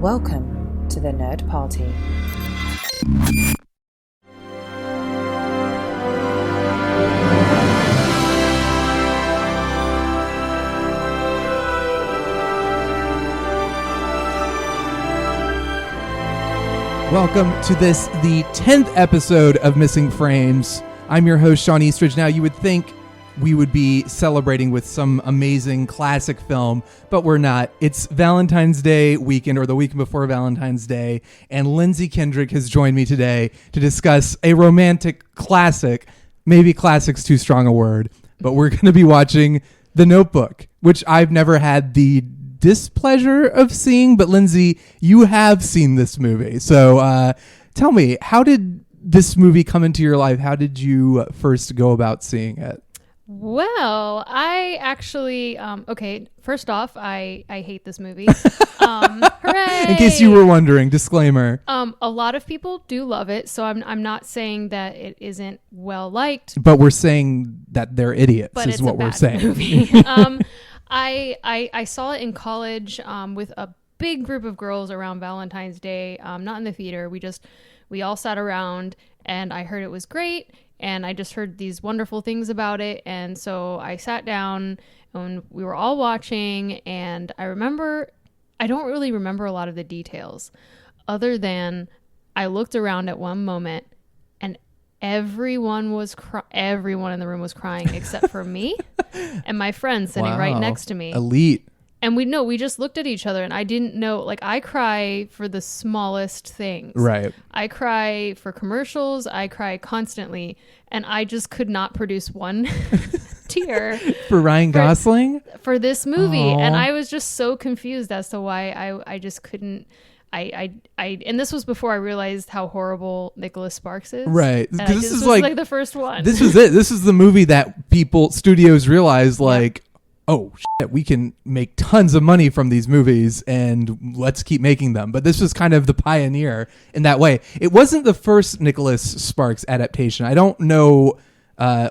Welcome to the Nerd Party. Welcome to this, the 10th episode of Missing Frames. I'm your host, Shawn Eastridge. Now, you would think we would be celebrating with some amazing classic film, but we're not. It's Valentine's Day weekend, or the weekend before Valentine's Day, and Lindsey Kendrick has joined me today to discuss a romantic classic. Maybe classic's too strong a word, but we're going to be watching The Notebook, which I've never had the displeasure of seeing, but Lindsey, you have seen this movie. So tell me, how did this movie come into your life? How did you first go about seeing it? Well, I actually, okay, first off, I hate this movie. Hooray! In case you were wondering, disclaimer. A lot of people do love it, so I'm not saying that it isn't well liked. But we're saying that they're idiots, But is it's what a we're bad saying. Movie. I saw it in college with a big group of girls around Valentine's Day, not in the theater. We all sat around, and I heard it was great, and I just heard these wonderful things about it. And so I sat down, and we were all watching, and I don't really remember a lot of the details, other than I looked around at one moment, and everyone in the room was crying except for me and my friend sitting right next to me. Elite. And we just looked at each other, and I didn't know, like, I cry for the smallest things. Right. I cry for commercials. I cry constantly, and I just could not produce one tear For Ryan Gosling? for this movie. Aww. And I was just so confused as to why I just couldn't. And this was before I realized how horrible Nicholas Sparks is. Right. And This was is like the first one. This was it. This is the movie that studios realized, like, oh, shit, we can make tons of money from these movies, and let's keep making them. But this was kind of the pioneer in that way. It wasn't the first Nicholas Sparks adaptation. I don't know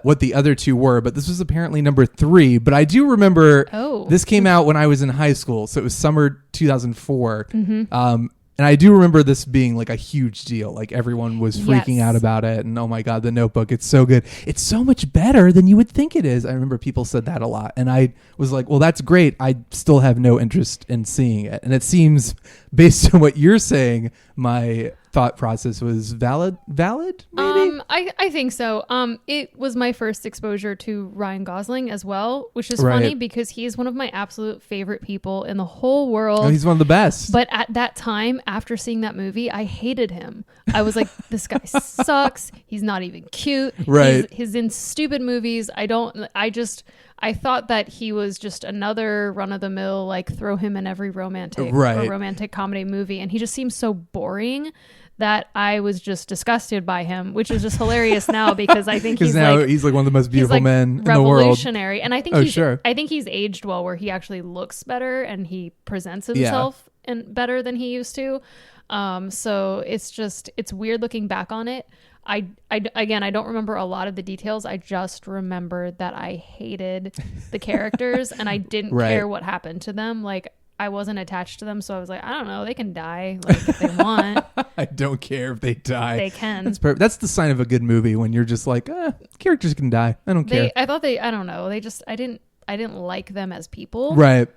what the other two were, but this was apparently number 3. But I do remember this came out when I was in high school, so it was summer 2004. Mm-hmm. And I do remember this being like a huge deal. Like, everyone was freaking out about it. And oh my God, The Notebook, it's so good. It's so much better than you would think it is. I remember people said that a lot. And I was like, well, that's great. I still have no interest in seeing it. And it seems, based on what you're saying, my thought process was valid maybe? I think so. It was my first exposure to Ryan Gosling as well, which is funny because he's one of my absolute favorite people in the whole world. Oh, he's one of the best. But at that time, after seeing that movie, I hated him. I was like, this guy sucks. He's not even cute. Right. He's in stupid movies. I thought that he was just another run-of-the-mill, like, throw him in every romantic comedy movie. And he just seems so boring that I was just disgusted by him, which is just hilarious now because I think he's now he's like one of the most beautiful men in the world. Revolutionary. And I think I think he's aged well, where he actually looks better and he presents himself and better than he used to. So it's weird looking back on it. I don't remember a lot of the details. I just remember that I hated the characters and I didn't care what happened to them. Like, I wasn't attached to them, so I was like, I don't know, they can die, like, if they want. I don't care if they die. They can. That's perfect. That's the sign of a good movie, when you're just like, characters can die. I don't care. I don't know. I didn't like them as people. Right.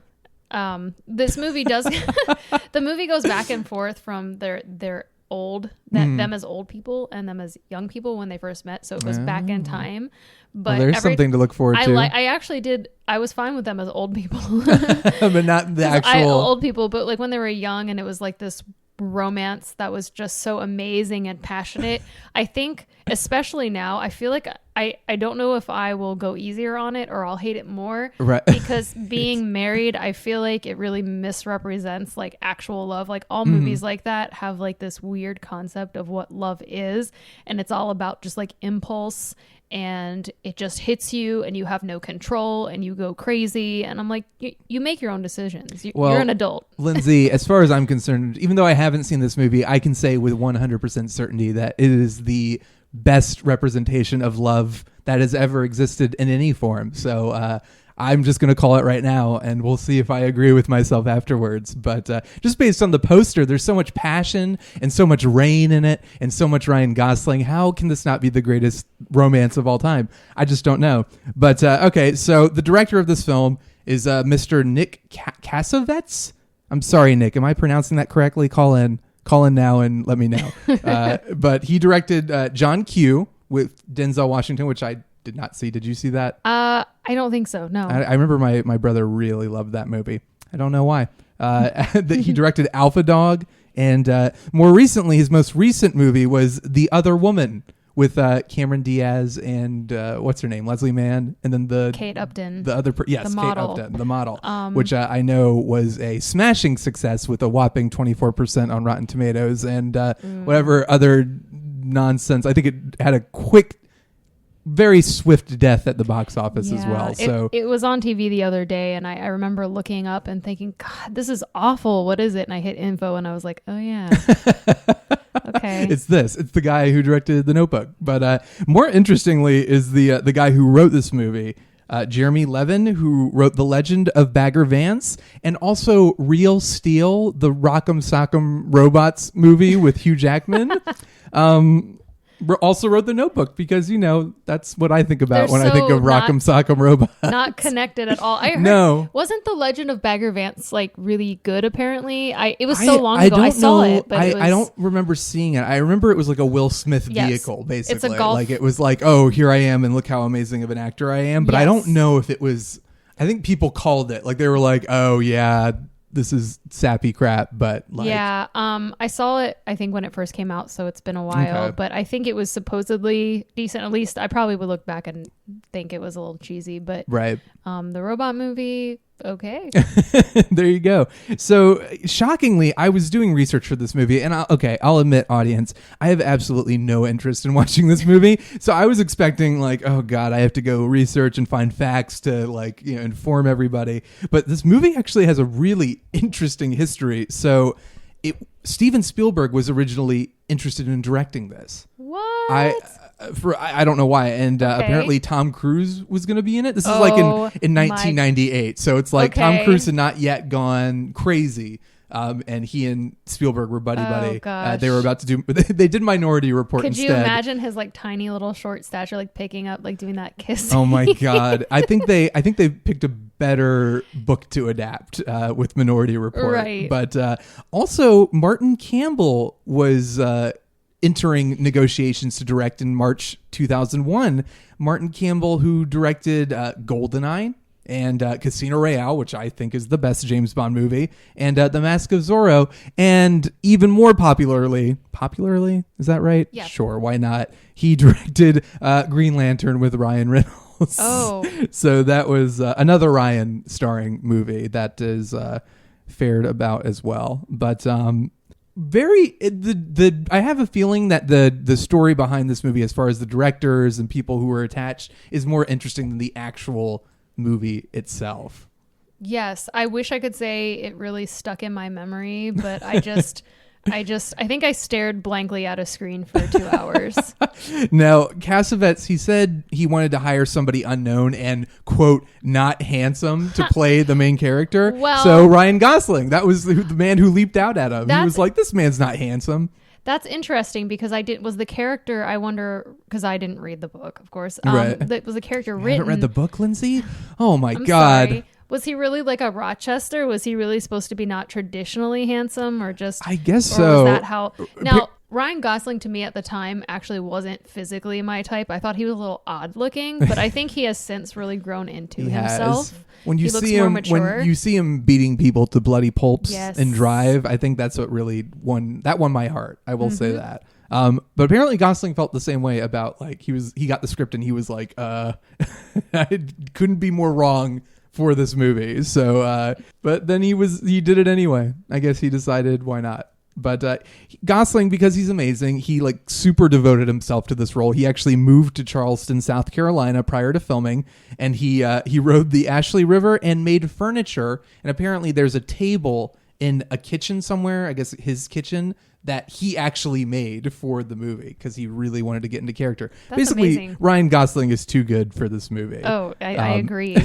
This movie does. The movie goes back and forth from their old, them as old people and them as young people when they first met. So it goes back in time. But there's something to look forward to. I was fine with them as old people, but not the actual old people. But like when they were young, and it was like this romance that was just so amazing and passionate. I think, especially now, I feel like I don't know if I will go easier on it or I'll hate it more. Right. Because being married, I feel like it really misrepresents like actual love. Like all movies like that have like this weird concept of what love is, and it's all about just like impulse, and it just hits you and you have no control and you go crazy. And I'm like, you make your own decisions. You're an adult. Lindsey, as far as I'm concerned, even though I haven't seen this movie, I can say with 100% certainty that it is the best representation of love that has ever existed in any form. So I'm just going to call it right now, and we'll see if I agree with myself afterwards. But just based on the poster, there's so much passion and so much rain in it and so much Ryan Gosling. How can this not be the greatest romance of all time? I just don't know. But okay, so the director of this film is Mr. Nick Cassavetes. I'm sorry, Nick. Am I pronouncing that correctly? Call in now and let me know. But he directed John Q with Denzel Washington, which I did not see. Did you see that? I don't think so. No. I remember my brother really loved that movie. I don't know why. That he directed Alpha Dog, and more recently, his most recent movie was The Other Woman with Cameron Diaz and what's her name, Leslie Mann, and then Kate Upton. The other, yes, the Kate model. Upton, the model, which I know was a smashing success with a whopping 24% on Rotten Tomatoes and whatever other nonsense. I think it had a quick, very swift death at the box office as well. So it was on TV the other day, and I remember looking up and thinking, God, this is awful. What is it? And I hit info, and I was like, oh yeah. Okay. It's the guy who directed The Notebook. But more interestingly is the guy who wrote this movie, Jeremy Levin, who wrote The Legend of Bagger Vance and also Real Steel, the Rock'em Sock'em Robots movie with Hugh Jackman. Also wrote The Notebook because, that's what I think about when I think of Rock'em Sock'em Robots. Not connected at all. I heard, no. Wasn't The Legend of Bagger Vance really good apparently? It was so long ago. I saw it, but I don't remember seeing it. I remember it was like a Will Smith vehicle, basically. It's a golf. Like it was like, oh, here I am and look how amazing of an actor I am. But I don't know if it was, I think people called it. Like they were like, oh yeah, this is sappy crap, but I saw it I think when it first came out, so it's been a while, but I think it was supposedly decent. At least I probably would look back and think it was a little cheesy, but right. The robot movie, okay. There you go. So shockingly, I was doing research for this movie, and I'll admit, audience, I have absolutely no interest in watching this movie. So I was expecting oh God, I have to go research and find facts to inform everybody. But this movie actually has a really interesting history. So Steven Spielberg was originally interested in directing this. What? I don't know why, and apparently Tom Cruise was going to be in it. This is in 1998, so it's Tom Cruise had not yet gone crazy, and he and Spielberg were buddy. They were about to do. They did Minority Report. Could instead. you imagine his tiny little short stature picking up doing that kiss? Oh my God! I think they picked a better book to adapt with Minority Report, right? But also Martin Campbell was. Entering negotiations to direct in March 2001. Martin Campbell, who directed GoldenEye and Casino Royale, which I think is the best James Bond movie, and The Mask of Zorro, and even more popularly, is that right? Yeah. Sure, why not? He directed Green Lantern with Ryan Reynolds. Oh. So that was another Ryan starring movie that is fared about as well. But I have a feeling that the story behind this movie, as far as the directors and people who were attached, is more interesting than the actual movie itself. Yes, I wish I could say it really stuck in my memory, but I think I stared blankly at a screen for 2 hours. Now, Cassavetes, he said he wanted to hire somebody unknown and, quote, not handsome to play the main character. Well, so Ryan Gosling, that was the man who leaped out at him. He was like, this man's not handsome. That's interesting because was the character, I wonder, because I didn't read the book, of course. Right. Was the character You written? haven't read the book, Lindsay? Oh my I'm God. Sorry. Was he really like a Rochester? Was he really supposed to be not traditionally handsome or just... I guess or so. Was that how... Now, Ryan Gosling to me at the time actually wasn't physically my type. I thought he was a little odd looking, but I think he has since really grown into himself. When you he looks see more him, mature. when you see him beating people to bloody pulps Yes. and Drive, I think that's what really won my heart. I will say that. But apparently Gosling felt the same way about he got the script and he was like, I couldn't be more wrong for this movie. So, but then he did it anyway. I guess he decided why not. But Gosling, because he's amazing, he super devoted himself to this role. He actually moved to Charleston, South Carolina prior to filming, and he rode the Ashley River and made furniture. And apparently there's a table in a kitchen somewhere, I guess his kitchen, that he actually made for the movie because he really wanted to get into character. That's Basically, amazing. Ryan Gosling is too good for this movie. Oh, I agree.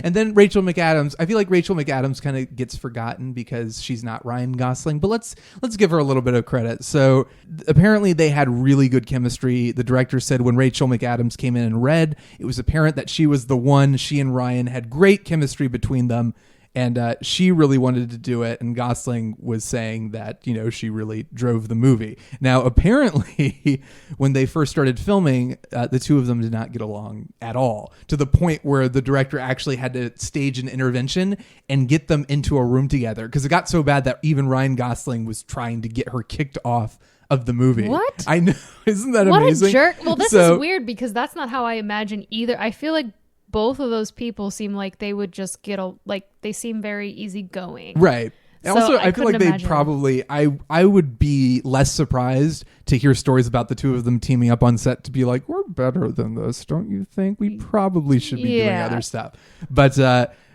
And then Rachel McAdams. I feel like Rachel McAdams kind of gets forgotten because she's not Ryan Gosling, but let's give her a little bit of credit. So apparently they had really good chemistry. The director said when Rachel McAdams came in and read, it was apparent that she was the one. She and Ryan had great chemistry between them. And she really wanted to do it. And Gosling was saying that, she really drove the movie. Now, apparently, when they first started filming, the two of them did not get along at all, to the point where the director actually had to stage an intervention and get them into a room together. Because it got so bad that even Ryan Gosling was trying to get her kicked off of the movie. What? I know. Isn't that what amazing? What a jerk. Well, this is weird because that's not how I imagine either. I feel like both of those people seem like they would just they seem very easygoing. Right. So also, I feel like imagine. they probably, I would be less surprised to hear stories about the two of them teaming up on set to be like, we're better than this, don't you think? We probably should be doing other stuff. But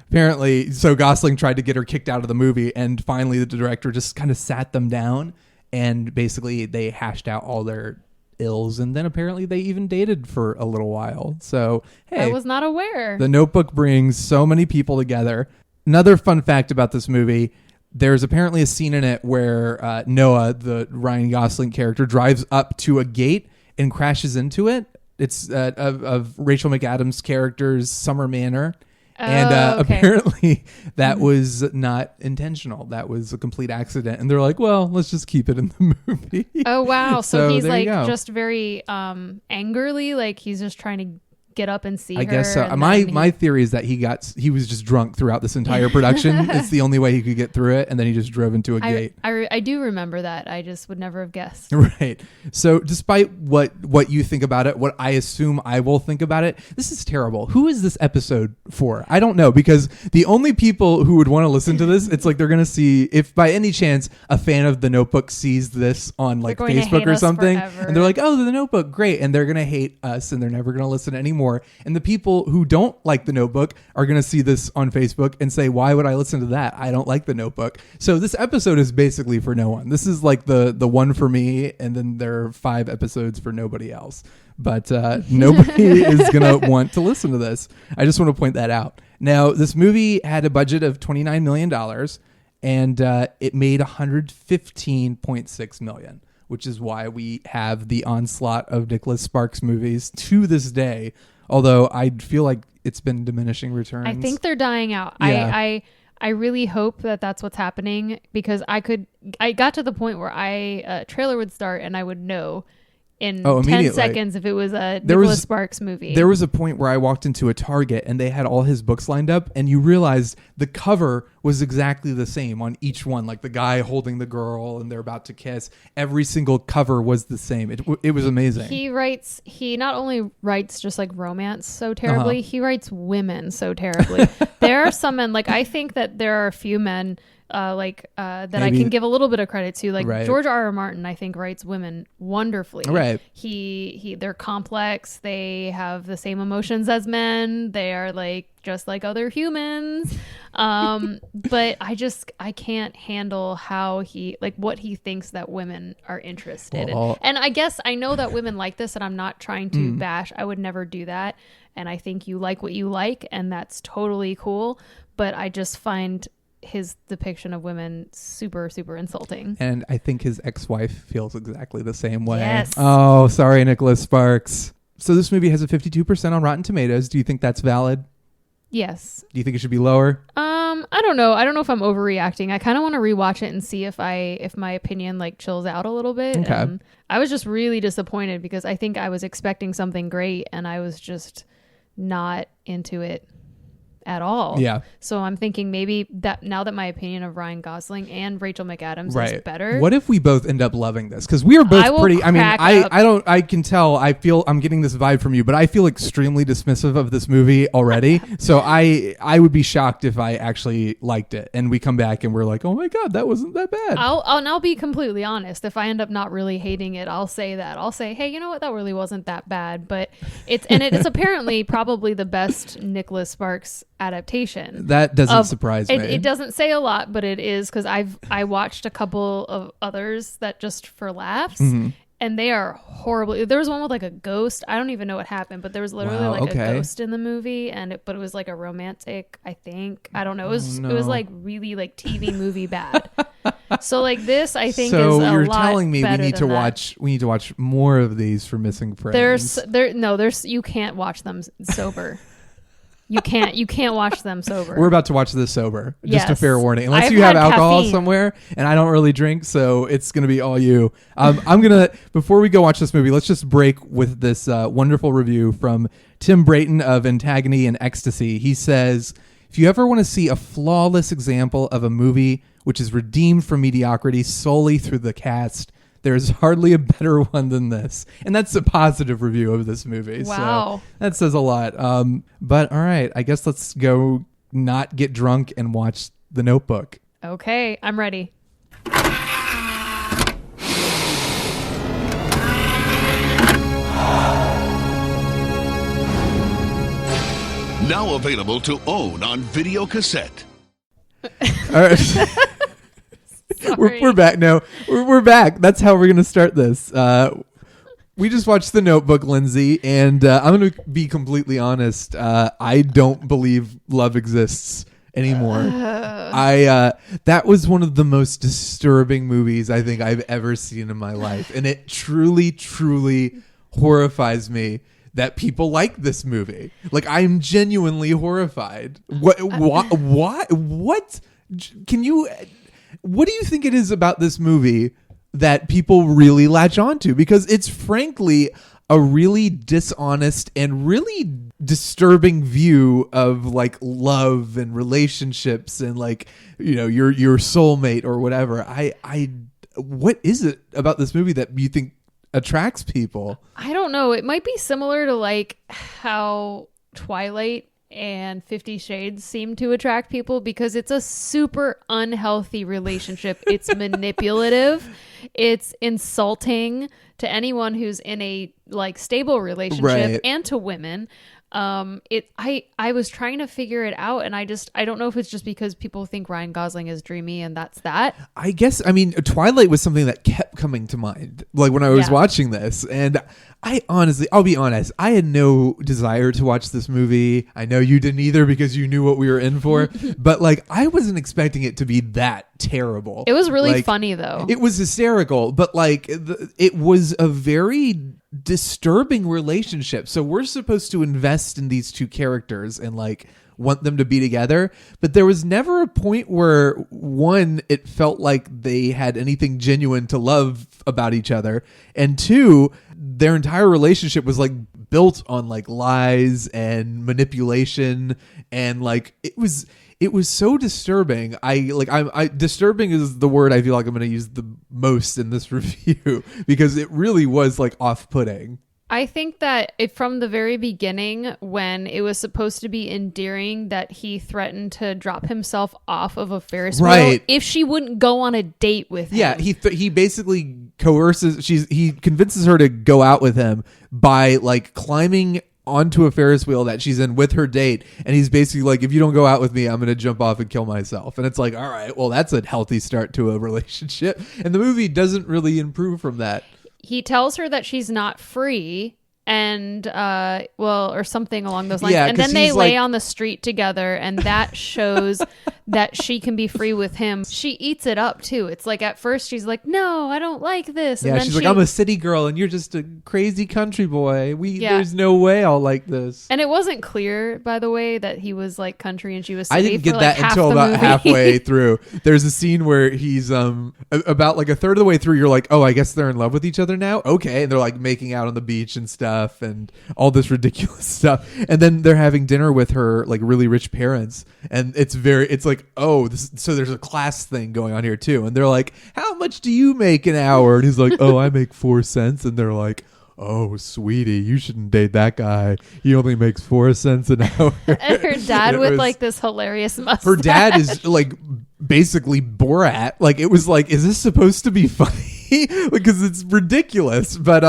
apparently, so Gosling tried to get her kicked out of the movie, and finally the director just kind of sat them down, and basically they hashed out all their ills, and then apparently they even dated for a little while. So hey, I was not aware. The Notebook brings so many people together. Another fun fact about this movie, there's apparently a scene in it where Noah, the Ryan Gosling character, drives up to a gate and crashes into it. It's of Rachel McAdams' character's summer manor. And okay. Apparently that was not intentional. That was a complete accident. And they're like, well, let's just keep it in the movie. Oh, wow. So he's like just just very angrily, like he's just trying to get up and see her. I guess so. My theory is that he was just drunk throughout this entire production. It's the only way he could get through it, and then he just drove into a gate. I do remember that. I just would never have guessed. Right. So despite what you think about it, what I assume I will think about it, this is terrible. Who is this episode for? I don't know, because the only people who would want to listen to this, it's like they're going to see, if by any chance a fan of The Notebook sees this on like Facebook or something, and they're like, oh, The Notebook, great. And they're going to hate us, and they're never going to listen anymore. And the people who don't like The Notebook are going to see this on Facebook and say, why would I listen to that? I don't like The Notebook. So this episode is basically for no one. This is like the one for me, and then there are 5 episodes for nobody else. But nobody is going to want to listen to this. I just want to point that out. Now, this movie had a budget of $29 million, and it made $115.6 million, which is why we have the onslaught of Nicholas Sparks movies to this day. Although I feel like it's been diminishing returns. I think they're dying out. Yeah. I really hope that that's what's happening, because I got to the point where a trailer would start and I would know in 10 seconds if it was a Nicholas Sparks movie. There was a point where I walked into a Target and they had all his books lined up, and you realized the cover was exactly the same on each one. Like the guy holding the girl and they're about to kiss. Every single cover was the same. It was amazing. He not only writes just like romance so terribly, he writes women so terribly. There are some men, like I think that there are a few men that maybe I can give a little bit of credit to, like George R.R. Martin, I think writes women wonderfully. Right. They're complex. They have the same emotions as men. They are like just like other humans. But I can't handle how what he thinks that women are interested in. And I guess I know that women like this, and I'm not trying to bash. I would never do that. And I think you like what you like, and that's totally cool. But I just find his depiction of women super, super insulting. And I think his ex-wife feels exactly the same way. Yes. Oh, sorry, Nicholas Sparks. So this movie has a 52% on Rotten Tomatoes. Do you think that's valid? Yes. Do you think it should be lower? I don't know. I don't know if I'm overreacting. I kind of want to rewatch it and see if my opinion like chills out a little bit. Okay. I was just really disappointed because I think I was expecting something great and I was just not into it at all. Yeah. So I'm thinking maybe that now that my opinion of Ryan Gosling and Rachel McAdams is better. What if we both end up loving this? Because we are both pretty. I mean, I can tell. I feel I'm getting this vibe from you, but I feel extremely dismissive of this movie already. So I would be shocked if I actually liked it, and we come back and we're like, oh my god, that wasn't that bad. I'll be completely honest. If I end up not really hating it, I'll say that. I'll say, hey, you know what? That really wasn't that bad. But it's apparently probably the best Nicholas Sparks adaptation. That doesn't surprise me. It doesn't say a lot, but it is, because I watched a couple of others that just for laughs, and they are horrible. There was one with like a ghost. I don't even know what happened, but there was literally a ghost in the movie, but it was like a romantic, I think. I don't know. It was like really like TV movie bad. So like this, I think, is a lot better. So you're telling me we need to watch more of these for Missing Frames. You can't watch them sober. You can't watch them sober. We're about to watch this sober. Just a fair warning. Unless you have alcohol somewhere, and I don't really drink, so it's going to be all you. Before we go watch this movie, let's just break with this wonderful review from Tim Brayton of Antagony and Ecstasy. He says, if you ever want to see a flawless example of a movie which is redeemed from mediocrity solely through the cast, there's hardly a better one than this. And that's a positive review of this movie. Wow. So that says a lot. But all right, I guess let's go not get drunk and watch The Notebook. Okay, I'm ready. Now available to own on video cassette. All right. We're back. No, we're back. That's how we're going to start this. We just watched The Notebook, Lindsay, and I'm going to be completely honest. I don't believe love exists anymore. That was one of the most disturbing movies I think I've ever seen in my life, and it truly, truly horrifies me that people like this movie. Like, I'm genuinely horrified. What? What do you think it is about this movie that people really latch onto? Because it's frankly a really dishonest and really disturbing view of like love and relationships and like, you know, your soulmate or whatever. What is it about this movie that you think attracts people? I don't know. It might be similar to like how Twilight and 50 Shades seem to attract people, because it's a super unhealthy relationship. It's manipulative. It's insulting to anyone who's in a like stable relationship, right, and to women. I was trying to figure it out, and I don't know if it's just because people think Ryan Gosling is dreamy and that's that. I guess, I mean, Twilight was something that kept coming to mind, like when I was watching this, and I'll be honest, I had no desire to watch this movie. I know you didn't either, because you knew what we were in for, but like I wasn't expecting it to be that terrible. It was really funny though. It was hysterical, but like it was a very disturbing relationship. So we're supposed to invest in these two characters and like want them to be together, but there was never a point where, one, it felt like they had anything genuine to love about each other, and two, their entire relationship was like built on like lies and manipulation, and like it was so disturbing. Disturbing is the word I feel like I'm going to use the most in this review, because it really was like off-putting. I think that from the very beginning, when it was supposed to be endearing that he threatened to drop himself off of a Ferris wheel if she wouldn't go on a date with him. Yeah, he basically coerces, he convinces her to go out with him by like climbing onto a Ferris wheel that she's in with her date, and he's basically like, if you don't go out with me, I'm going to jump off and kill myself. And it's like, all right, well, that's a healthy start to a relationship, and the movie doesn't really improve from that. He tells her that she's not free, and or something along those lines. Yeah, and then they lay on the street together, and that shows that she can be free with him. She eats it up too. It's like at first she's like, no, I don't like this. And then she's like, I'm a city girl and you're just a crazy country boy. There's no way I'll like this. And it wasn't clear, by the way, that he was like country and she was city. I didn't get that until about halfway through. There's a scene where he's about like a third of the way through, you're like, oh, I guess they're in love with each other now. Okay. And they're like making out on the beach and stuff and all this ridiculous stuff, and then they're having dinner with her like really rich parents, and it's like, oh, so there's a class thing going on here too, and they're like, how much do you make an hour? And he's like, oh, I make 4 cents, and they're like, oh, sweetie, you shouldn't date that guy. He only makes 4 cents an hour. And her dad with like this hilarious mustache. Her dad is like basically Borat. Like, it was like, is this supposed to be funny? Because it's ridiculous. But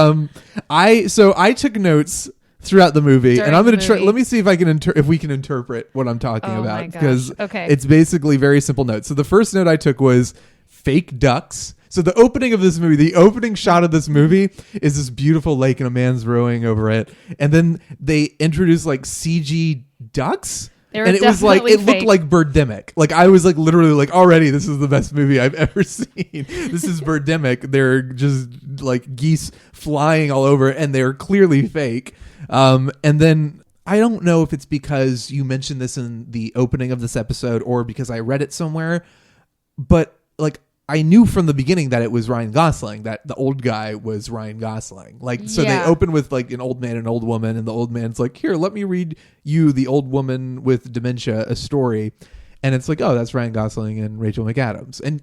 I took notes throughout the movie, During and I'm the going to try. movie. Let me see if I can if we can interpret what I'm talking Oh my about, gosh. because Okay. it's basically very simple notes. So the first note I took was fake ducks. So the opening of this movie, the opening shot of this movie is this beautiful lake and a man's rowing over it, and then they introduce like CG ducks. They were And it was like, definitely it looked fake. like Birdemic. Like I was like literally like, already this is the best movie I've ever seen. This is Birdemic. They're just like geese flying all over, and they're clearly fake. And then I don't know if it's because you mentioned this in the opening of this episode or because I read it somewhere, but like I knew from the beginning that it was Ryan Gosling, that the old guy was Ryan Gosling. Like, so they open with like an old man and an old woman, and the old man's like, here, let me read you, the old woman with dementia, a story. And it's like, oh, that's Ryan Gosling and Rachel McAdams. And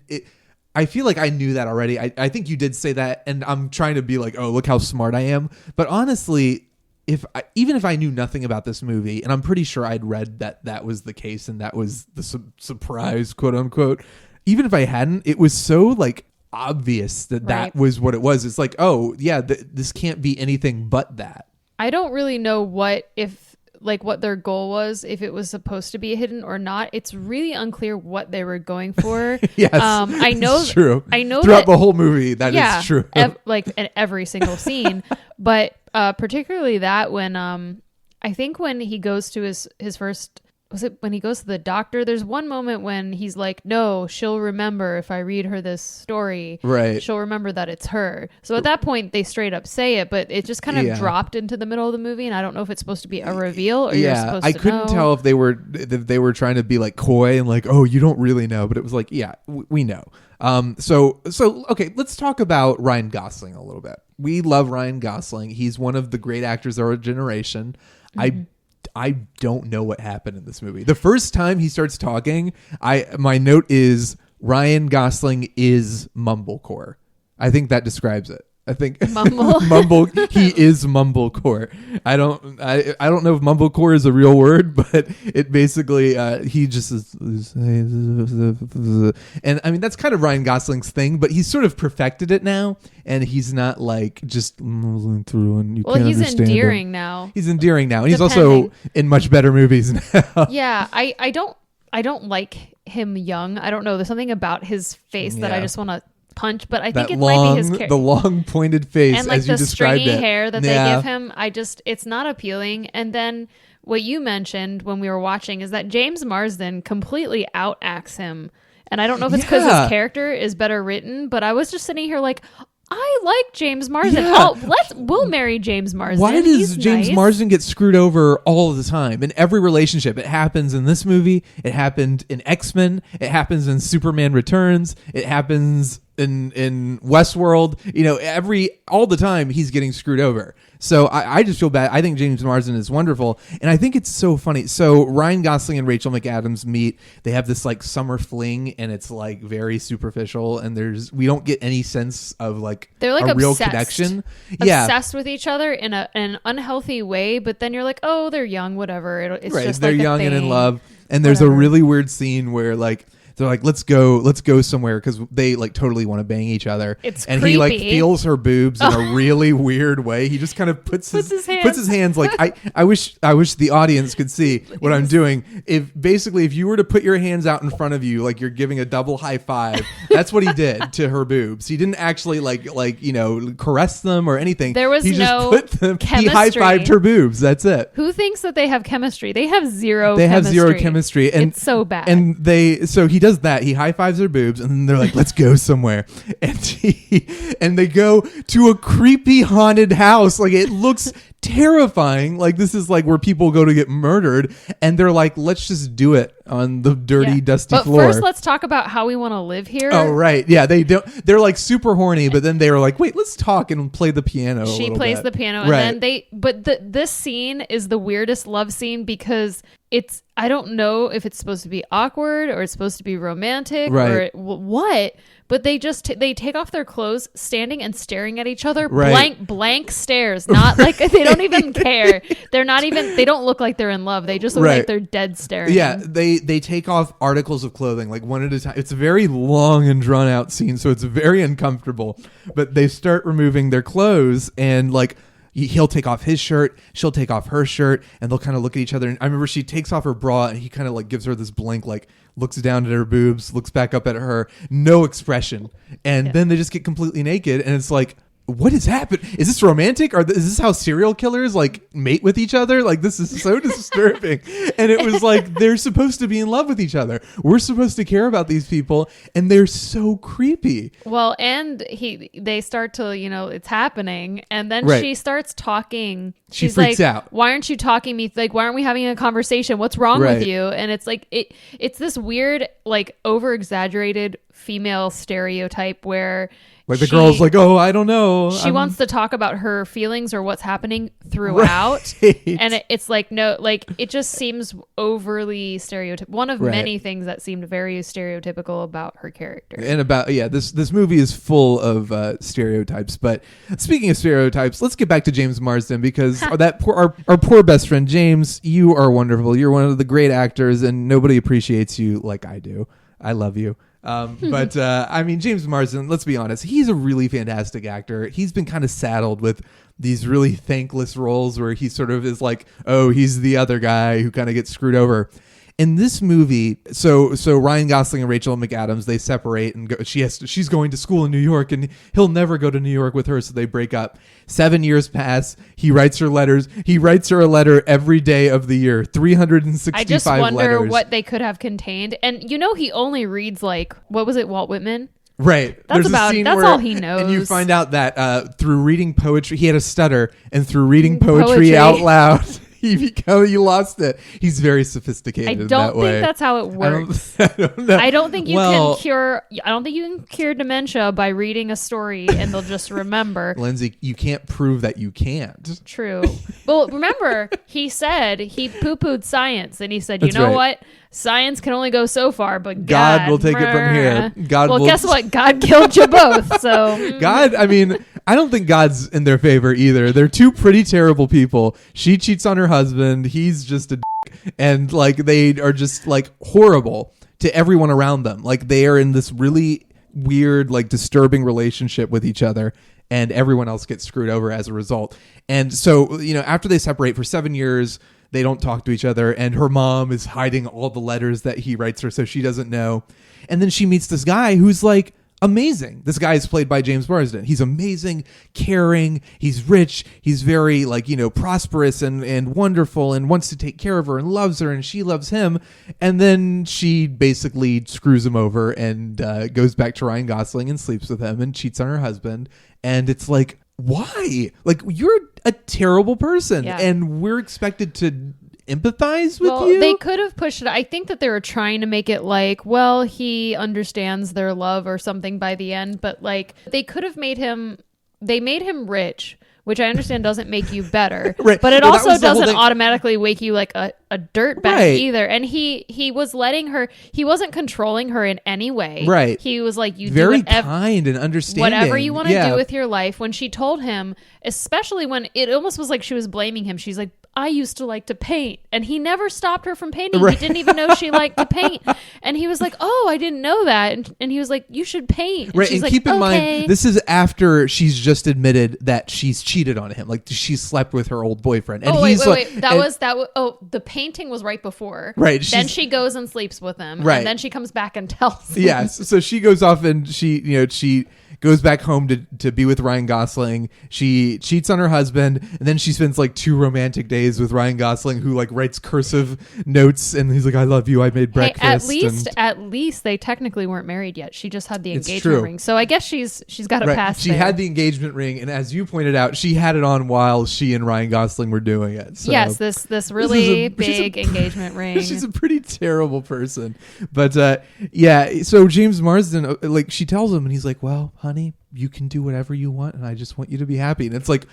I feel like I knew that already. I think you did say that, and I'm trying to be like, oh, look how smart I am. But honestly, even if I knew nothing about this movie, and I'm pretty sure I'd read that was the case and that was the surprise, quote unquote, even if I hadn't, it was so like obvious that was what it was. It's like, oh yeah, this can't be anything but that. I don't really know what their goal was, if it was supposed to be hidden or not. It's really unclear what they were going for. Yes, I know it's true. I know throughout the whole movie that is true. Like in every single scene, but particularly that when I think when he goes to his first. Was it when he goes to the doctor? There's one moment when he's like, no, she'll remember if I read her this story. Right. She'll remember that it's her. So at that point, they straight up say it, but it just kind of dropped into the middle of the movie, and I don't know if it's supposed to be a reveal or you're supposed to know. I couldn't tell if they were trying to be like coy and like, oh, you don't really know, but it was like, yeah, we know. So okay, let's talk about Ryan Gosling a little bit. We love Ryan Gosling. He's one of the great actors of our generation. Mm-hmm. I don't know what happened in this movie. The first time he starts talking, my note is Ryan Gosling is mumblecore. I think that describes it. I think Mumble. He is mumblecore. I don't know if mumblecore is a real word, but it basically he just is, and I mean that's kind of Ryan Gosling's thing, but he's sort of perfected it now, and he's not like just mumbling through and you can't understand he's endearing him. now. He's endearing now, and he's also in much better movies now. Yeah, I don't like him young. I don't know. There's something about his face that I just want to punch, but I think it might be his character. The long pointed face, and like as you the described stringy it. hair that they give him. It's not appealing. And then what you mentioned when we were watching is that James Marsden completely outacts him. And I don't know if it's because his character is better written, but I was just sitting here like, I like James Marsden. Yeah. We'll marry James Marsden. Why does He's James nice. Marsden get screwed over all the time in every relationship? It happens in this movie. It happened in X-Men. It happens in Superman Returns. It happens in Westworld. You know, all the time he's getting screwed over. So I just feel bad. I think James Marsden is wonderful, and I think it's so funny. So Ryan Gosling and Rachel McAdams meet. They have this like summer fling, and it's like very superficial, and we don't get any sense of like they're like a real obsessed. connection. Obsessed with each other in an unhealthy way, but then you're like, oh, they're young, whatever. It's right. just They're like young a and in thing. love, and there's a really weird scene where like they're like, let's go somewhere, because they like totally want to bang each other. It's and creepy. he like feels her boobs in a really weird way. He just kind of puts his hands like I wish the audience could see what I'm doing. If you were to put your hands out in front of you like you're giving a double high five, that's what he did to her boobs. He didn't actually like caress them or anything. There was he no just put them. chemistry. He high fived her boobs. That's it. Who thinks that they have chemistry? They have zero. They chemistry. have zero chemistry, and it's so bad. And so he does that. He high fives her boobs, and then they're like, "Let's go somewhere." And they go to a creepy haunted house. Like it looks terrifying. Like this is like where people go to get murdered, and they're like, "Let's just do it on the dirty, dusty floor." But first, let's talk about how we want to live here. Oh right, yeah. They don't. They're like super horny, but then they were like, "Wait, let's talk and play the piano." She plays the piano, and then this scene is the weirdest love scene because I don't know if it's supposed to be awkward or it's supposed to be romantic or what, but they take off their clothes, standing and staring at each other, blank stares, not like they don't even care. They don't look like they're in love. They just look like they're dead staring. Yeah, they take off articles of clothing like one at a time. It's a very long and drawn out scene, so it's very uncomfortable. But they start removing their clothes, and like he'll take off his shirt, she'll take off her shirt, and they'll kind of look at each other. And I remember she takes off her bra and he kind of like gives her this blink, like looks down at her boobs, looks back up at her, no expression. And then they just get completely naked. And it's like, what has happened? Is this romantic? Is this how serial killers like mate with each other? Like, this is so disturbing. And it was like, they're supposed to be in love with each other. We're supposed to care about these people, and they're so creepy. Well, and they start to, it's happening, and then she starts talking. She's freaks like, out. Why aren't you talking me? Like, why aren't we having a conversation? What's wrong with you? And it's like, it's this weird, like, over exaggerated female stereotype where like the girl's like, oh, I don't know. She wants to talk about her feelings or what's happening throughout. Right. And it's like, no, like it just seems overly stereotypical. One of many things that seemed very stereotypical about her character. And this movie is full of stereotypes. But speaking of stereotypes, let's get back to James Marsden, because our poor best friend, James, you are wonderful. You're one of the great actors, and nobody appreciates you like I do. I love you. But I mean, James Marsden, let's be honest, he's a really fantastic actor. He's been kind of saddled with these really thankless roles where he sort of is like, oh, he's the other guy who kind of gets screwed over. In this movie, so Ryan Gosling and Rachel McAdams, they separate and go, she's going to school in New York and he'll never go to New York with her, so they break up. 7 years pass. He writes her letters. He writes her a letter every day of the year, 365 letters. I just wonder what they could have contained. And he only reads like, what was it, Walt Whitman? Right. That's all he knows. And you find out that through reading poetry, he had a stutter, and through reading poetry out loud, he lost it. He's very sophisticated. I don't think that's how it works. I don't know. I don't think you can cure dementia by reading a story and they'll just remember. Lindsay, you can't prove that you can't. True. Well, remember, he said he poo-pooed science, and he said, you know what? Science can only go so far, but God will take it from here. Guess what? God killed you both. So God, I mean, I don't think God's in their favor either. They're two pretty terrible people. She cheats on her husband. He's just a dick. And like, they are just like horrible to everyone around them. Like, they are in this really weird, like disturbing relationship with each other, and everyone else gets screwed over as a result. And so, after they separate for 7 years, they don't talk to each other, and her mom is hiding all the letters that he writes her, so she doesn't know. And then she meets this guy who's like amazing. This guy is played by James Marsden. He's amazing, caring, he's rich, he's very like, prosperous and wonderful, and wants to take care of her and loves her, and she loves him. And then she basically screws him over and goes back to Ryan Gosling and sleeps with him and cheats on her husband. And it's like, why? Like, you're a terrible person, and we're expected to empathize with you. They could have pushed it. I think that they were trying to make it like, well, he understands their love or something by the end, but like, they could have made him rich, which I understand doesn't make you better, right. But it also doesn't automatically make you like a dirtbag either. And he was letting her, he wasn't controlling her in any way. Right. He was like, you very do kind and understanding. Whatever you want to do with your life. When she told him, especially when it almost was like she was blaming him. She's like, I used to like to paint, and he never stopped her from painting. Right. He didn't even know she liked to paint. And he was like, oh, I didn't know that. And he was like, you should paint. And right. She's and like, keep in okay. mind, this is after she's just admitted that she's cheated on him. Like, she slept with her old boyfriend. And wait. The painting was right before. Right. Then she goes and sleeps with him. Right. And then she comes back and tells him. Yes. So she goes off and she goes back home to be with Ryan Gosling. She cheats on her husband, and then she spends like 2 romantic days with Ryan Gosling, who like writes cursive notes, and he's like, I love you, I made breakfast. At least they technically weren't married yet. She just had the engagement true. ring. So I guess she's got a pass. She had the engagement ring, and as you pointed out, she had it on while she and Ryan Gosling were doing it. So yes, this really big engagement ring. She's a pretty terrible person. But so James Marsden, like, she tells him, and he's like, well, honey, you can do whatever you want, and I just want you to be happy. And it's like,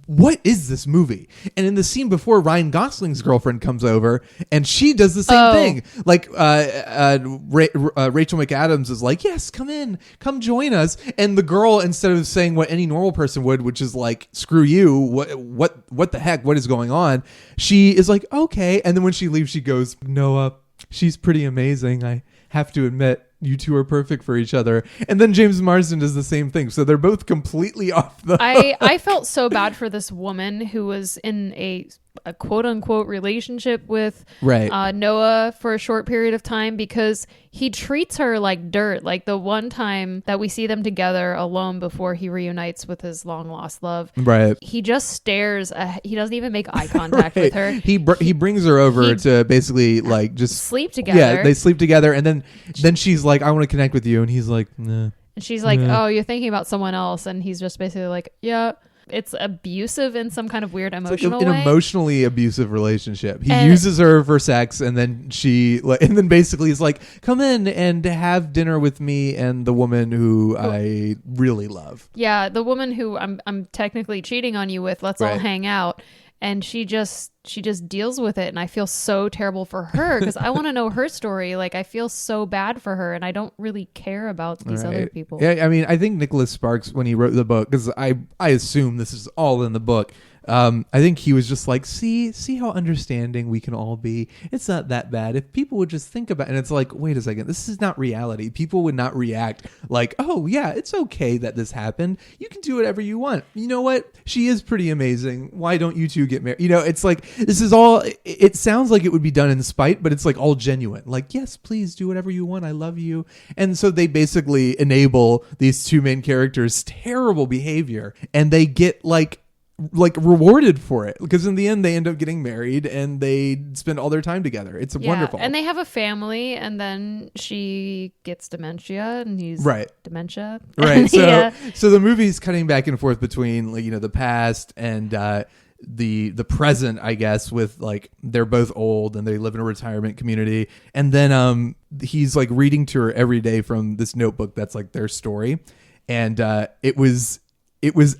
what is this movie? And in the scene before, Ryan Gosling's girlfriend comes over, and she does the same thing. Like, Rachel McAdams is like, yes, come in, come join us. And the girl, instead of saying what any normal person would, which is like, screw you, what the heck, what is going on? She is like, okay. And then when she leaves, she goes, Noah, she's pretty amazing, I have to admit. you two are perfect for each other. And then James Marsden does the same thing. So they're both completely off the I felt so bad for this woman who was in a quote unquote relationship with Noah for a short period of time, because he treats her like dirt. Like the one time that we see them together alone before he reunites with his long lost love, he just stares. He doesn't even make eye contact with her. He brings her over to basically like just sleep together. Yeah, they sleep together, and then she's like, I want to connect with you, and he's like, nah. And she's like, oh, you're thinking about someone else, and he's just basically like, yeah. It's abusive in some kind of weird emotional way. An emotionally abusive relationship. He uses her for sex, and then and then basically is like, come in and have dinner with me and the woman who I really love. Yeah, the woman who I'm technically cheating on you with. Let's all hang out. And she just deals with it, and I feel so terrible for her because I want to know her story. Like, I feel so bad for her, and I don't really care about these other people. Yeah, I mean, I think Nicholas Sparks, when he wrote the book, because I assume this is all in the book, I think he was just like, see how understanding we can all be. It's not that bad. If people would just think about it. And it's like, wait a second, this is not reality. People would not react like, oh yeah, it's okay that this happened. You can do whatever you want. You know what? She is pretty amazing. Why don't you two get married? You know, it's like, this is all, it sounds like it would be done in spite, but it's like all genuine. Like, yes, please do whatever you want. I love you. And so they basically enable these two main characters' terrible behavior, and they get like rewarded for it, because in the end they end up getting married and they spend all their time together. It's wonderful. And they have a family, and then she gets dementia, and he's dementia. Right. So the movie's cutting back and forth between, like, you know, the past and the present, I guess, with like they're both old and they live in a retirement community. And then he's like reading to her every day from this notebook that's like their story. And it was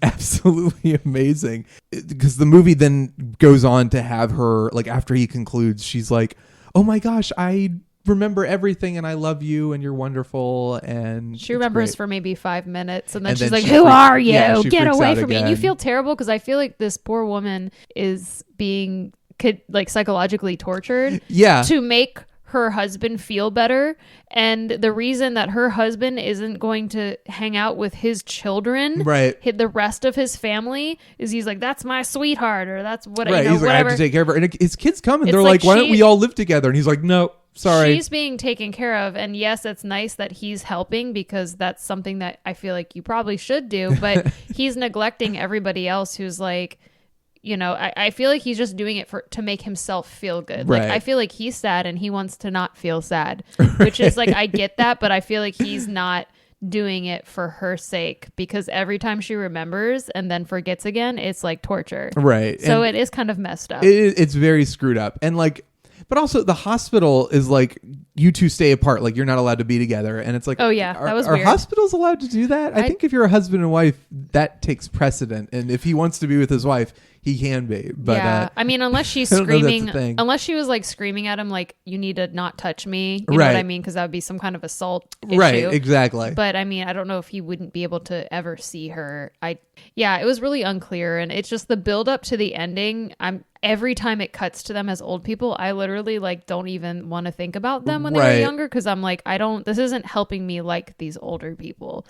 absolutely amazing, because the movie then goes on to have her, like, after he concludes, she's like, oh my gosh, I remember everything, and I love you, and you're wonderful. And she remembers for maybe 5 minutes, and then she's like, who are you? Yeah, get away from me. And you feel terrible, because I feel like this poor woman is being like psychologically tortured to make her husband feel better. And the reason that her husband isn't going to hang out with his children, the rest of his family, is he's like, that's my sweetheart, or that's what, you know, he's like, whatever. I have to take care of her. And his kids come, and they're like, why don't we all live together? And he's like, no, sorry. She's being taken care of. And yes, it's nice that he's helping, because that's something that I feel like you probably should do. But he's neglecting everybody else who's like, you know, I feel like he's just doing it to make himself feel good. Like, I feel like he's sad and he wants to not feel sad, which is like, I get that, but I feel like he's not doing it for her sake, because every time she remembers and then forgets again, it's like torture. Right. So it is kind of messed up. It's very screwed up. And like, but also the hospital is like, you two stay apart. Like, you're not allowed to be together. And it's like, oh yeah, that was weird. Are hospitals allowed to do that? I think if you're a husband and wife, that takes precedent. And if he wants to be with his wife, he can be. But yeah, I mean, unless she's screaming, unless she was like screaming at him, like, you need to not touch me. You know what I mean? Because that would be some kind of assault issue. Right, exactly. But I mean, I don't know if he wouldn't be able to ever see her. It was really unclear. And it's just the build up to the ending. Every time it cuts to them as old people, I literally like don't even want to think about them when they were younger, because I'm like, this isn't helping me like these older people,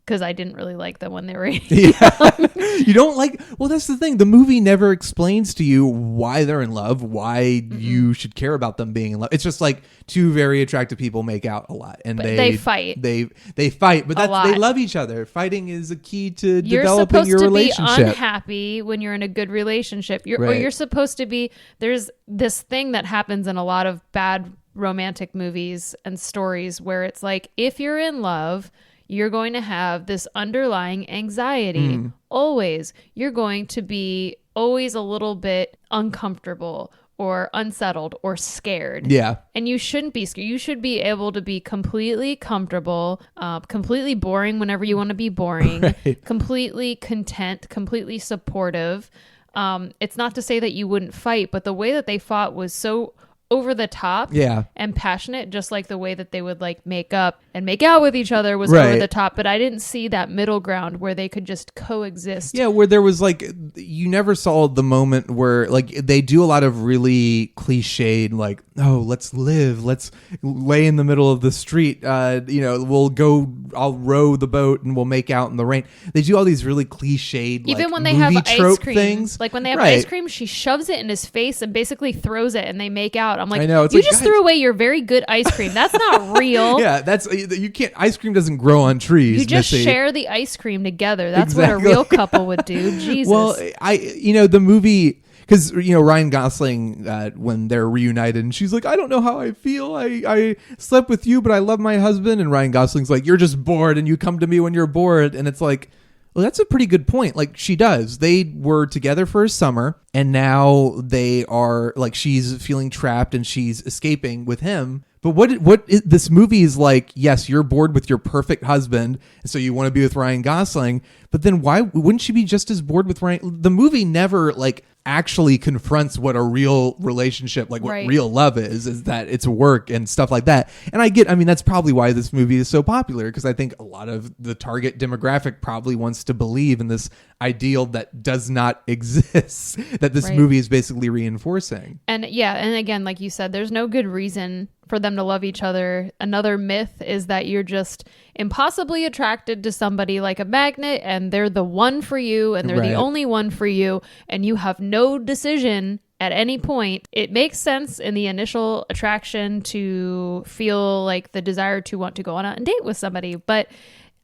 because I didn't really like them when they were young. You don't like, well, that's the thing. The movie never explains to you why they're in love, why you should care about them being in love. It's just like two very attractive people make out a lot, and they fight. They fight, but they love each other. Fighting is a key to developing your relationship. You're supposed to be unhappy when you're in a good relationship. Or you're supposed to be, there's this thing that happens in a lot of bad romantic movies and stories where it's like, if you're in love, you're going to have this underlying anxiety. Always. You're going to be always a little bit uncomfortable or unsettled or scared. Yeah. And you shouldn't be scared. You should be able to be completely comfortable, completely boring whenever you want to be boring, completely content, completely supportive. It's not to say that you wouldn't fight, but the way that they fought was so over the top and passionate, just like the way that they would like make up make out with each other was Right. over the top, but I didn't see that middle ground where they could just coexist. Yeah, where there was like, you never saw the moment where like they do a lot of really cliched, like, oh, let's live, let's lay in the middle of the street, I'll row the boat and we'll make out in the rain. They do all these really cliched, Even like, when they have movie ice trope cream, things. like when they have Right. ice cream, she shoves it in his face and basically throws it, and they make out. I'm like, I know, it's you like, just guys- threw away your very good ice cream. That's not real. Yeah, you can't. Ice cream doesn't grow on trees. You just Missy. share the ice cream together. That's what Exactly. a real couple would do. Jesus. Well, the movie, because Ryan Gosling, when they're reunited, and she's like, I don't know how I feel. I slept with you, but I love my husband. And Ryan Gosling's like, you're just bored, and you come to me when you're bored. And it's like, well, that's a pretty good point. Like, she does. They were together for a summer, and now they are like, she's feeling trapped and she's escaping with him. But this movie is like, yes, you're bored with your perfect husband, and so you want to be with Ryan Gosling. But then why wouldn't she be just as bored with Ryan? The movie never like actually confronts what a real relationship, like what Right. real love is that it's work and stuff like that. And I mean, that's probably why this movie is so popular, because I think a lot of the target demographic probably wants to believe in this ideal that does not exist, that this Right. movie is basically reinforcing. And yeah, and again, like you said, there's no good reason for them to love each other. Another myth is that you're just impossibly attracted to somebody like a magnet, and they're the one for you, and they're Right. the only one for you, and you have no decision at any point. It makes sense in the initial attraction to feel like the desire to want to go on a date with somebody, but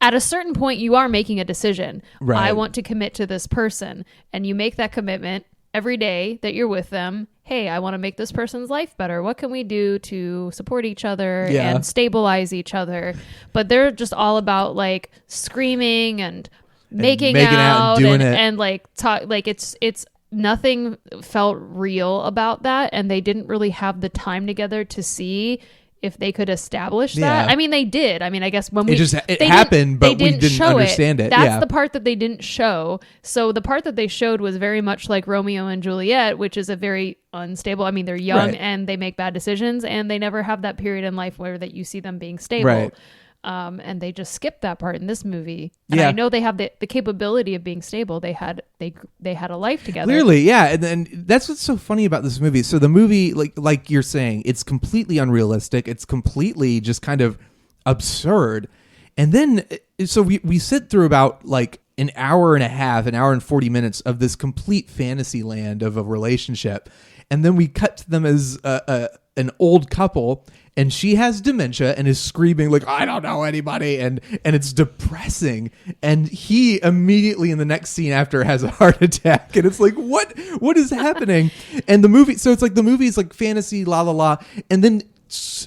at a certain point you are making a decision. Right. I want to commit to this person, and you make that commitment every day that you're with them. Hey, I want to make this person's life better. What can we do to support each other Yeah. and stabilize each other? But they're just all about like screaming and making out, and doing it. and like talk, like it's nothing felt real about that, and they didn't really have the time together to see if they could establish that. Yeah. I mean, they did. I mean, I guess when It happened, but we didn't understand it. That's Yeah. the part that they didn't show. So the part that they showed was very much like Romeo and Juliet, which is a very unstable. I mean, they're young Right. and they make bad decisions, and they never have that period in life where that you see them being stable. Right. And they just skipped that part in this movie. And Yeah. I know they have the capability of being stable. They had a life together. Clearly, yeah, and then that's what's so funny about this movie. So the movie, like you're saying, it's completely unrealistic. It's completely just kind of absurd. And then, so we sit through about like an hour and a half, an hour and 40 minutes of this complete fantasy land of a relationship, and then we cut to them as an old couple. And she has dementia and is screaming like, I don't know anybody. And it's depressing. And he immediately in the next scene after has a heart attack. And it's like, what is happening? And the movie, so it's like the movie is like fantasy, la la la. And then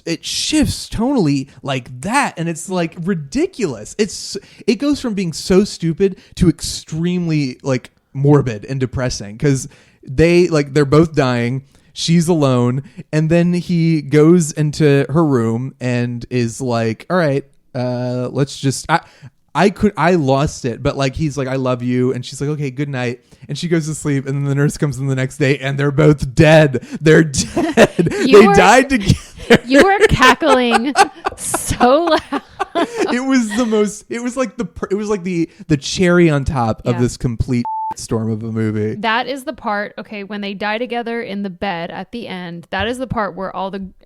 it shifts tonally like that. And it's like ridiculous. It goes from being so stupid to extremely like morbid and depressing, because they're both dying. She's alone, and then he goes into her room and is like, all right, let's just, I lost it, but like, he's like, I love you. And she's like, okay, good night. And she goes to sleep, and then the nurse comes in the next day and they're both dead. They're dead. They died together. You were cackling so loud. It was like the cherry on top of Yeah. this complete storm of a movie. That is the part, okay, when they die together in the bed at the end, that is the part where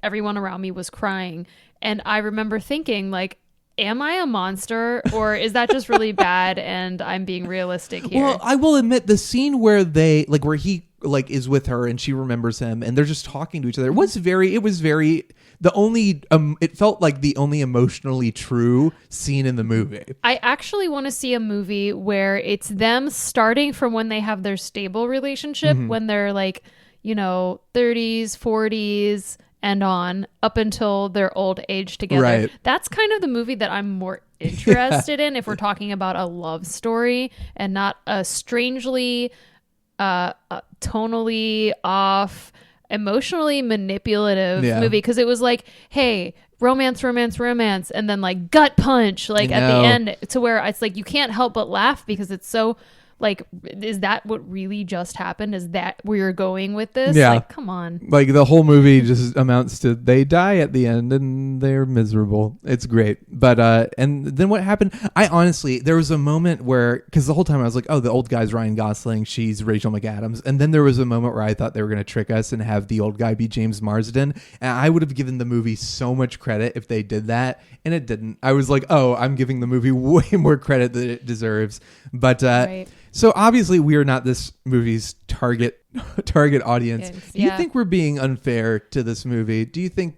everyone around me was crying. And I remember thinking, like, am I a monster, or is that just really bad and I'm being realistic here? Well, I will admit the scene where where he like is with her and she remembers him and they're just talking to each other. It felt like the only emotionally true scene in the movie. I actually want to see a movie where it's them starting from when they have their stable relationship, when they're like, 30s, 40s, and on up until their old age together. Right. That's kind of the movie that I'm more interested in if we're talking about a love story and not a strangely tonally off, emotionally manipulative movie. Because it was like, hey, romance, and then like gut punch, like at the end, to where it's like you can't help but laugh because it's so Like, is that what really just happened? Is that where you're going with this? Yeah. Like, come on. Like the whole movie just amounts to they die at the end and they're miserable. It's great. But and then what happened? I honestly, there was a moment where, because the whole time I was like, oh, the old guy's Ryan Gosling, she's Rachel McAdams. And then there was a moment where I thought they were going to trick us and have the old guy be James Marsden. And I would have given the movie so much credit if they did that. And it didn't. I was like, oh, I'm giving the movie way more credit than it deserves. But Right. so obviously we are not this movie's target audience. Yes, Do you yeah. think we're being unfair to this movie? Do you think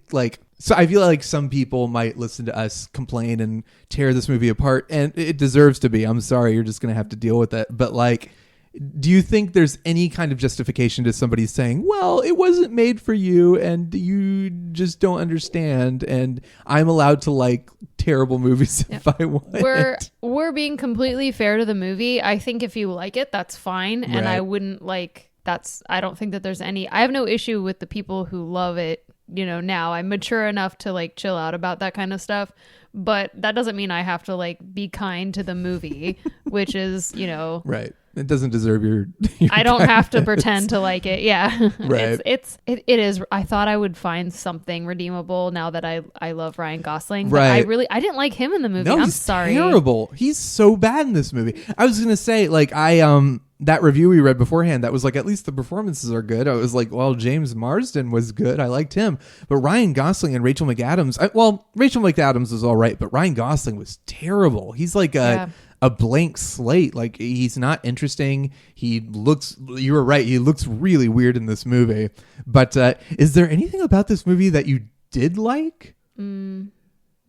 so I feel like some people might listen to us complain and tear this movie apart, and it deserves to be. I'm sorry, you're just going to have to deal with it. But do you think there's any kind of justification to somebody saying, well, it wasn't made for you and you just don't understand, and I'm allowed to like terrible movies if I want? We're being completely fair to the movie. I think if you like it, that's fine. And I wouldn't I don't think that there's I have no issue with the people who love it. Now I'm mature enough to like chill out about that kind of stuff. But that doesn't mean I have to like be kind to the movie, which is, Right. It doesn't deserve your I don't have to pretend to like it. Yeah. Right. It is. I thought I would find something redeemable now that I love Ryan Gosling. But Right. I didn't like him in the movie. No, I'm he's sorry. terrible. He's so bad in this movie. I was going to say, that review we read beforehand, that was like, at least the performances are good. I was like, well, James Marsden was good. I liked him. But Ryan Gosling and Rachel McAdams, Rachel McAdams was all right, but Ryan Gosling was terrible. He's like a blank slate. Like, he's not interesting. You were right, he looks really weird in this movie. But is there anything about this movie that you did like?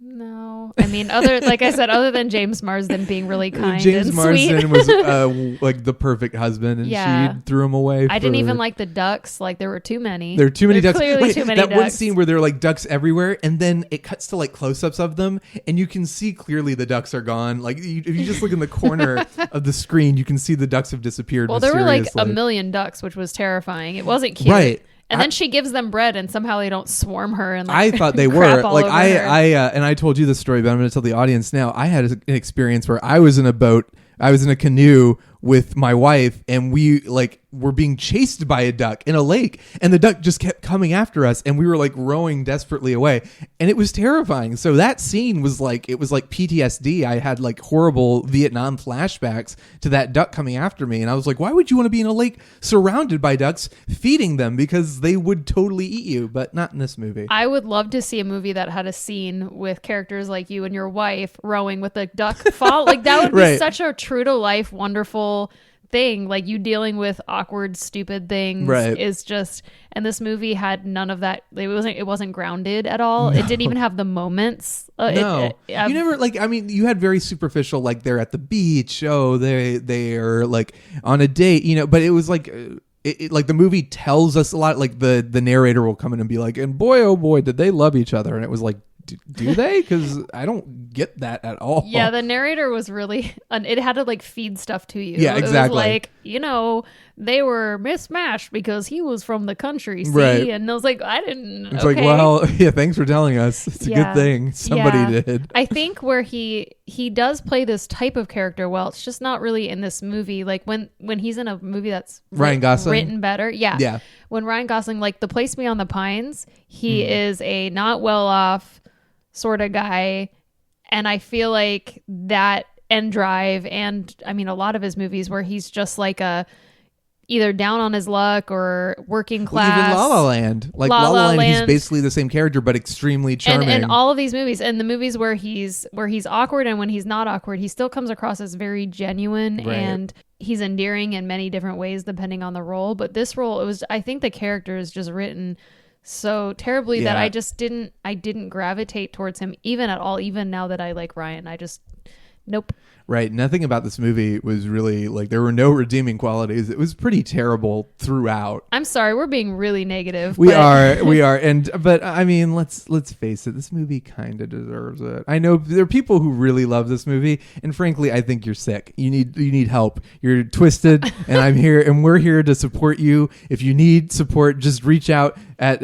No, I mean, other than James Marsden being really kind James and Marsden sweet. was like the perfect husband, and Yeah. she threw him away. I didn't even like the ducks. Like, there were too many. There are too many ducks. Clearly, Wait, too many that ducks. one scene where there are like ducks everywhere, and then it cuts to like close-ups of them, and you can see clearly the ducks are gone. Like, if you just look in the corner of the screen, you can see the ducks have disappeared. Well, there were like mysteriously. a million ducks, which was terrifying. It wasn't cute. Right. And then she gives them bread, and somehow they don't swarm her. And I like, thought they crap were all like over I her. and I told you the story, but I'm going to tell the audience now. I had an experience where I was in a boat, I was in a canoe with my wife, and we were being chased by a duck in a lake, and the duck just kept coming after us, and we were like rowing desperately away, and it was terrifying. So that scene was like, it was like PTSD. I had like horrible Vietnam flashbacks to that duck coming after me, and I was like, why would you want to be in a lake surrounded by ducks feeding them, because they would totally eat you? But not in this movie. I would love to see a movie that had a scene with characters like you and your wife rowing with a duck fall. Like, that would be Right. such a true to life, wonderful thing. Like, you dealing with awkward, stupid things Right. is just. And this movie had none of that. It wasn't grounded at all. No. It didn't even have the moments. No, you never you had very superficial, like they're at the beach. Oh, they are like on a date, but it was like. Like the movie tells us a lot. Like the narrator will come in and be like, and boy, oh boy, did they love each other? And it was like, do they? Because I don't get that at all. Yeah, the narrator was really. It had to like feed stuff to you. Yeah, exactly. It was like, they were mismatched because he was from the country, see? Right. And I was like, I didn't. It's okay. like, well, yeah, thanks for telling us. It's a good thing somebody did. I think where he does play this type of character well, it's just not really in this movie. Like when he's in a movie that's Ryan Gosling? written better. Yeah. Yeah. When Ryan Gosling, like The Place Beyond the Pines, he is a not well off sort of guy. And I feel like that and Drive, and I mean, a lot of his movies where he's just like either down on his luck or working class. Well, even La La Land. Like La La La Land, he's Land. basically the same character, but extremely charming. And all of these movies, and the movies where he's awkward and when he's not awkward, he still comes across as very genuine, Right. and he's endearing in many different ways depending on the role. But this role, I think the character is just written so terribly that Yeah. I didn't gravitate towards him even at all. Even now that I like Ryan, I just nope. Right. Nothing about this movie was really there were no redeeming qualities. It was pretty terrible throughout. I'm sorry, we're being really negative. We but- are. But I mean, let's face it, this movie kind of deserves it. I know there are people who really love this movie, and frankly, I think you're sick. You need help. You're twisted, and I'm here, and we're here to support you. If you need support, just reach out at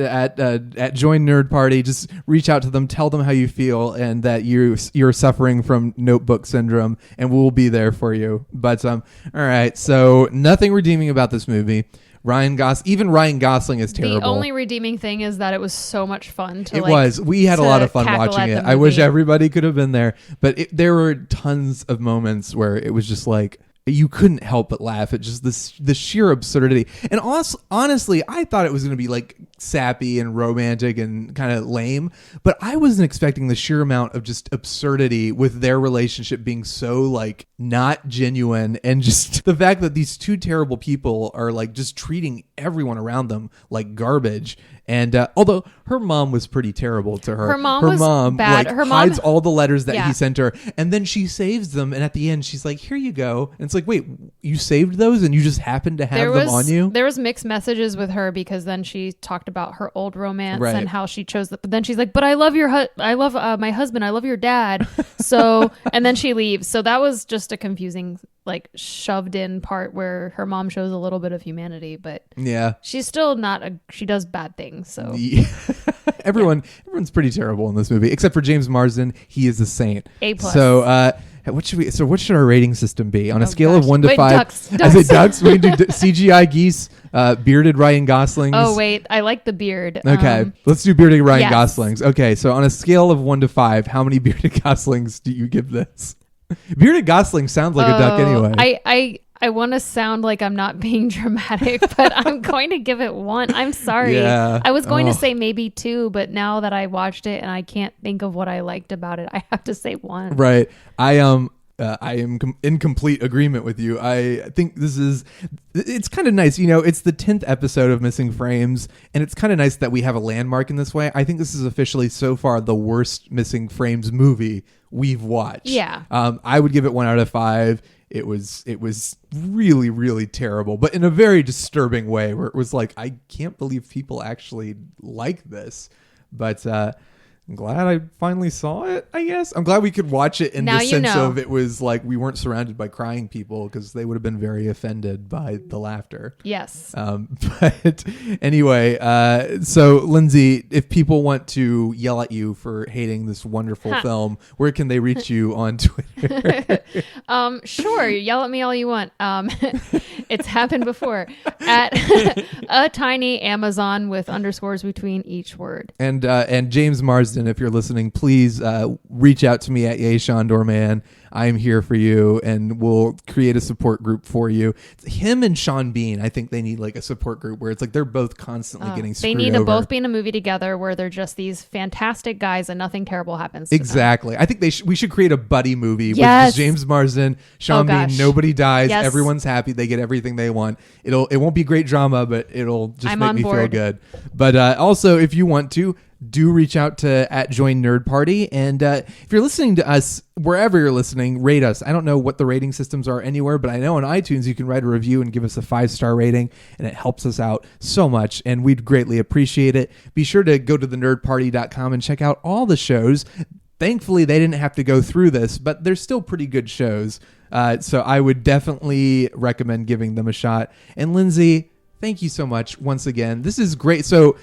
Join Nerd Party. Just reach out to them, tell them how you feel, and that you're suffering from notebook syndrome, and we'll be there for you. But all right, so nothing redeeming about this movie. Ryan Gosling is terrible. The only redeeming thing is that it was so much fun to We had a lot of fun watching it. I wish everybody could have been there, but there were tons of moments where it was just like you couldn't help but laugh at just the sheer absurdity. And also, honestly, I thought it was going to be like sappy and romantic and kind of lame, but I wasn't expecting the sheer amount of just absurdity with their relationship being so like not genuine, and just the fact that these two terrible people are like just treating everyone around them like garbage. And although her mom was pretty terrible to her, her mom bad. Like, her mom hides all the letters that he sent her, and then she saves them. And at the end, she's like, "Here you go." And it's like, "Wait, you saved those, and you just happened to have them on you?" There was mixed messages with her, because then she talked about her old romance and how she chose that. But then she's like, "But I love I love my husband. I love your dad." So, and then she leaves. So that was just a confusing, like, shoved in part where her mom shows a little bit of humanity, but she's still not she does bad things. So everyone's pretty terrible in this movie, except for James Marsden. He is a saint. A+. So what should our rating system be on a scale of 1 to 5? Ducks. I say ducks. We can do CGI geese, bearded Ryan Goslings. Oh wait, I like the beard. Okay, let's do bearded Ryan yes. Goslings. Okay, so on a scale of 1 to 5, how many bearded Goslings do you give this? Bearded Gosling sounds like a duck anyway. I want to sound like I'm not being dramatic, but I'm going to give it 1. I'm sorry. Yeah. I was going to say maybe 2, but now that I watched it and I can't think of what I liked about it, I have to say 1. Right. I am in complete agreement with you. I think it's kind of nice. You know, it's the 10th episode of Missing Frames, and it's kind of nice that we have a landmark in this way. I think this is officially so far the worst Missing Frames movie we've watched. Yeah. I would give it 1 out of 5. It was really, really terrible, but in a very disturbing way, where it was like, I can't believe people actually like this. But I'm glad I finally saw it, I guess. I'm glad we could watch it in the sense of it was like we weren't surrounded by crying people, because they would have been very offended by the laughter. Yes. But anyway, so Lindsay, if people want to yell at you for hating this wonderful film, where can they reach you on Twitter? Sure. Yell at me all you want. It's happened before at a tiny Amazon with underscores between each word. And James Marsden, if you're listening, please reach out to me at Yay Shawn Dorman. I'm here for you, and we'll create a support group for you. Him and Sean Bean, I think they need like a support group where it's like they're both constantly getting screwed over. They need to both be in a movie together where they're just these fantastic guys and nothing terrible happens to Exactly. them. I think we should create a buddy movie with Yes. James Marsden, Sean Bean. Nobody dies. Yes. Everyone's happy. They get everything they want. It won't be great drama, but it'll just make me feel good. But also, if you want to, do reach out to @JoinNerdParty. And if you're listening to us, wherever you're listening, rate us. I don't know what the rating systems are anywhere, but I know on iTunes you can write a review and give us a 5-star rating, and it helps us out so much, and we'd greatly appreciate it. Be sure to go to thenerdparty.com and check out all the shows. Thankfully, they didn't have to go through this, but they're still pretty good shows. So I would definitely recommend giving them a shot. And Lindsay, thank you so much once again. This is great. So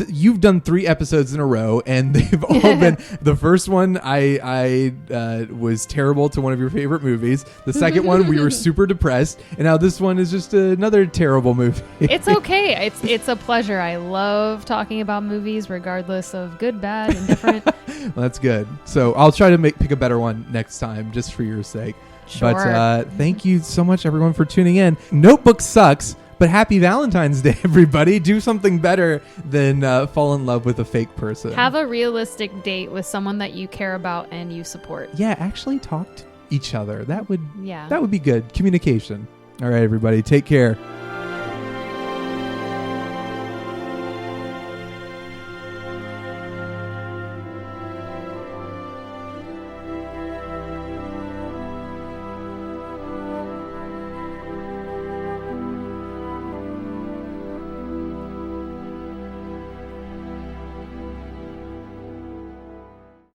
you've done 3 episodes in a row, and they've all been. The first one, I was terrible to one of your favorite movies. The second one, we were super depressed, and now this one is just another terrible movie. It's okay. It's a pleasure. I love talking about movies, regardless of good, bad, and different. Well, that's good. So I'll try to pick a better one next time, just for your sake. Sure. But thank you so much, everyone, for tuning in. Notebook sucks. But happy Valentine's Day, everybody. Do something better than fall in love with a fake person. Have a realistic date with someone that you care about and you support. Yeah, actually talk to each other. That would be good. Communication. All right, everybody. Take care.